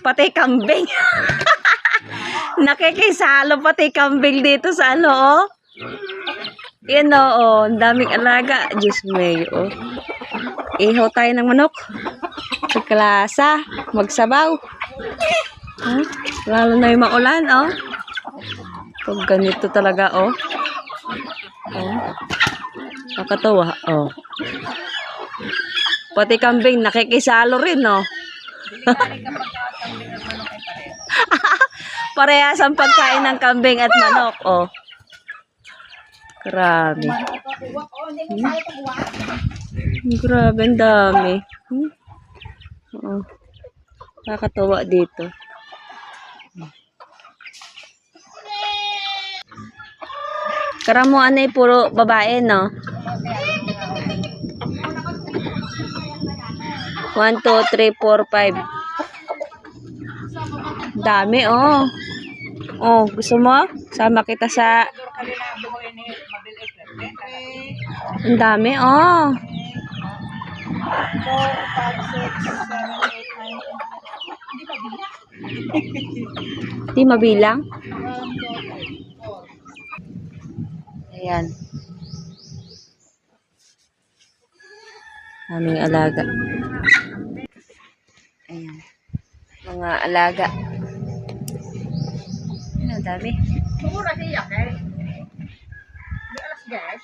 Pati kambing. Nakikisalo pati kambing dito sa ano, oh. Yan, oh. Ang daming alaga. Diyos may, oh. Ihaw tayo ng manok. Pagkalasa. Magsabaw. Huh? Lalo na yung maulan, oh. Pag ganito talaga, oh. Oh. Nakatawa, oh. Pati kambing, nakikisalo rin, oh. Parehas ang pagkain ng kambing at manok, oh. Grabe. Grabe, ang dami. Oh. Nakakatawa dito. Karamuan ay puro babae, no? 1, 2, 3, 4, 5. Dami, oh. Oh, gusto mo? Sama kita sa... Ang dami, oh. 4, 5, 6, 7, 8, 9. Di mabilang? Ayan. Aming alaga. Ayan. Mga alaga. Ano, dami. Mura siya, kay. Di alas gas.